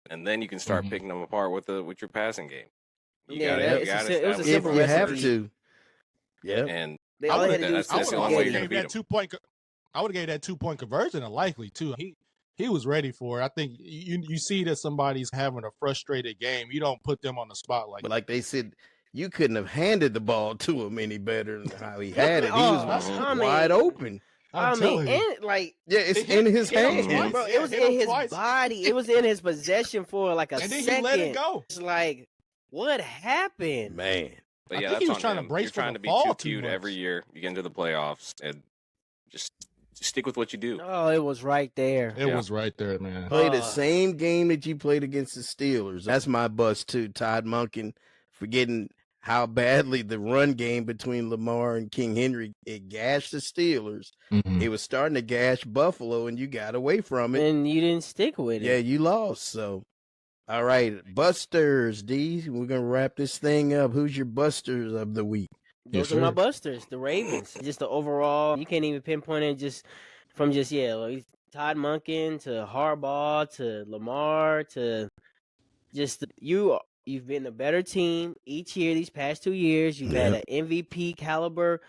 and then you can start picking them apart with your passing game. It was a simple If you have recipe. to. Yeah. And All they had to do that's was the I only way would you're have gonna gave beat that them. 2 point. I would have gave that 2-point conversion a likely too. He was ready for it. I think you see that somebody's having a frustrated game. You don't put them on the spot But like they said, you couldn't have handed the ball to him any better than how he had it. He was wide open. I'm telling you. and like Yeah, it's in his hand. bro, it was in his body. It was in his possession for like a And then second. he let it go. It's like, what happened? Man. But I yeah, think he that's was on trying to him. brace You're for trying the to be fall too too cute much. every year. You get into the playoffs and just stick with what you do. Oh, it was right there. It was right there, man. Play the same game that you played against the Steelers. That's my bust too. Todd Monken forgetting how badly the run game between Lamar and King Henry, it gashed the Steelers. It was starting to gash Buffalo, and you got away from it. And you didn't stick with it. Yeah, you lost. So, all right, Busters, D. We're going to wrap this thing up. Who's your Busters of the week? Those are my busters, the Ravens. Just the overall, you can't even pinpoint it just from like Todd Monken to Harbaugh to Lamar to just you've been a better team each year these past 2 years. You've had an MVP caliber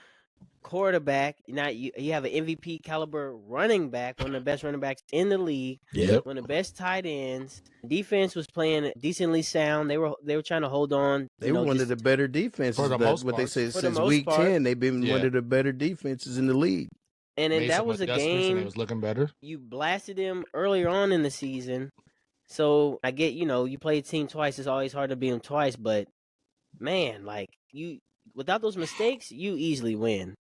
quarterback. Now you have an MVP caliber running back, one of the best running backs in the league. Yep. One of the best tight ends. Defense was playing decently sound. They were trying to hold on. They were one of the better defenses. For the That's most what they part. said For the since most week part. 10. They've been one of the better defenses in the league. And then Made that some was a adjustments and game it was looking better. you blasted him earlier on in the season. So I get, you play a team twice. It's always hard to beat them twice. But man, like without those mistakes, you easily win.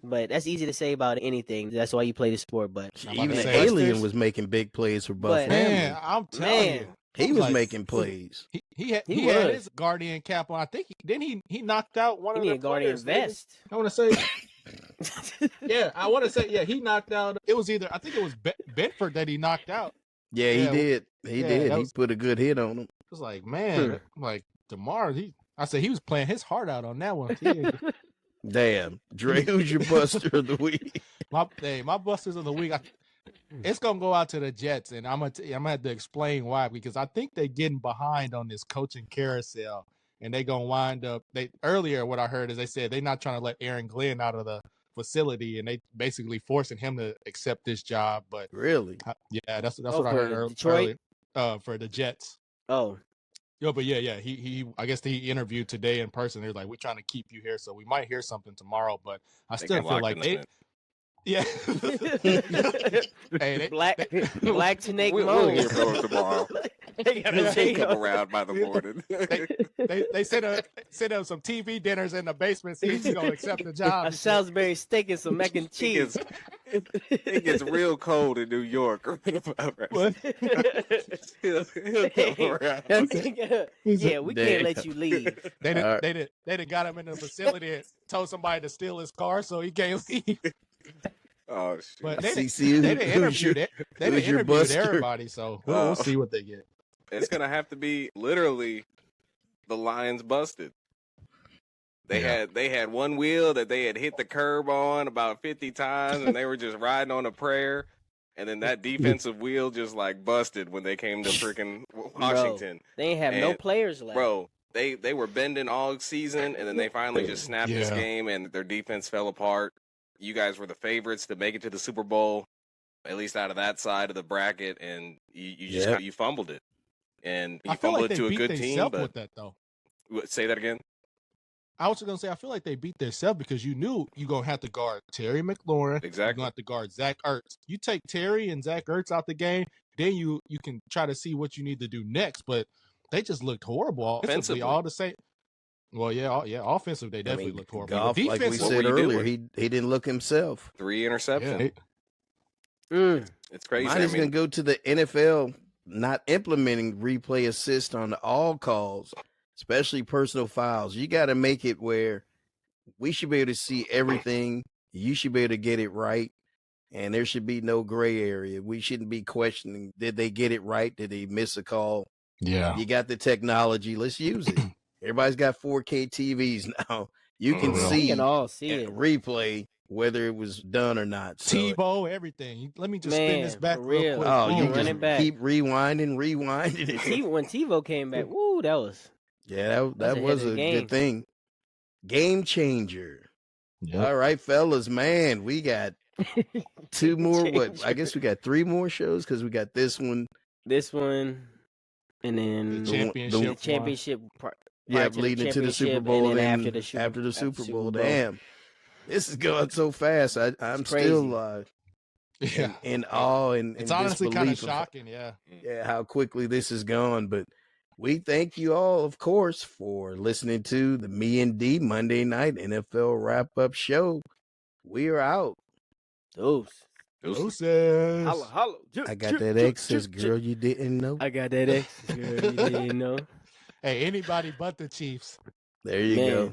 But that's easy to say about anything. That's why you play the sport. But Even the say, alien Busters. was making big plays for Buffalo. Man, I'm telling you. He was like- making plays. He had was. his guardian cap on. I think he knocked out one you of need the a guardian players, didn't he? vest. I want to say, I want to say, he knocked out. It was I think it was Bedford that he knocked out. Yeah, he Yeah, did. He did. that He was- put a good hit on him. It was like, man, like DeMar. I said he was playing his heart out on that one. Damn. Dre, who's your buster of the week? My busters of the week. It's gonna go out to the Jets, and I'm gonna have to explain why, because I think they're getting behind on this coaching carousel, and they gonna wind up. Earlier what I heard is they said they're not trying to let Aaron Glenn out of the facility, and they basically forcing him to accept this job. But Really? yeah, that's what I heard Detroit? earlier. for the Jets. Oh. Yo, but yeah. He I guess he interviewed today in person. They're like, we're trying to keep you here, so we might hear something tomorrow. But I still feel like yeah. Hey, black to Nate we'll hear from him tomorrow. They come around by the morning. they set up some TV dinners in the basement. See if he's gonna accept the job. A Salisbury steak and some mac and cheese. It gets real cold in New York. What? He'll come around. Yeah, we can't let you leave. They done got him in the facility and told somebody to steal his car, so he can't leave. Oh shit! But they CCU, didn't interview everybody, so we'll see what they get. It's gonna have to be literally the Lions busted. They had one wheel that they had hit the curb on about 50 times, and they were just riding on a prayer. And then that defensive wheel just like busted when they came to freaking Washington. Bro, they ain't have no players left. Bro, they were bending all season, and then they finally just snapped this game, and their defense fell apart. You guys were the favorites to make it to the Super Bowl, at least out of that side of the bracket, and you fumbled it. And you fumbled it to a good team. But with that, though. Say that again. I was going to say, I feel like they beat themselves because you knew you're going to have to guard Terry McLaurin. Exactly. You're going to have to guard Zach Ertz. You take Terry and Zach Ertz out the game, then you can try to see what you need to do next. But they just looked horrible offensively. All the same. Well, yeah, offensively, they definitely looked horrible. Goff, like we said earlier, he didn't look himself. 3 interceptions. Yeah. It's crazy. Mine is going to go to the NFL not implementing replay assist on all calls, especially personal fouls. You got to make it where we should be able to see everything. You should be able to get it right, and there should be no gray area. We shouldn't be questioning, did they get it right? Did they miss a call? Yeah. You got the technology. Let's use it. Everybody's got 4K TVs now. You can see and replay whether it was done or not. So, TiVo, everything. Let me just spin this back real quick. Oh, you run just it back. keep rewinding. When TiVo came back, woo, that was that was a good thing. Game changer. Yep. All right, fellas, man, we got 2 more. I guess we got 3 more shows because we got this one, and then the championship. Yeah, leading into the Super Bowl, and after the Super Bowl. Damn, this is going so fast. I'm still in awe and it's honestly kind of shocking. Yeah, how quickly this is gone. But we thank you all, of course, for listening to the Me and D Monday Night NFL Wrap Up Show. We are out. Deuces. Holla. I got that X's, girl. You didn't know. I got that X's, girl. You didn't know. Hey, anybody but the Chiefs. There you go.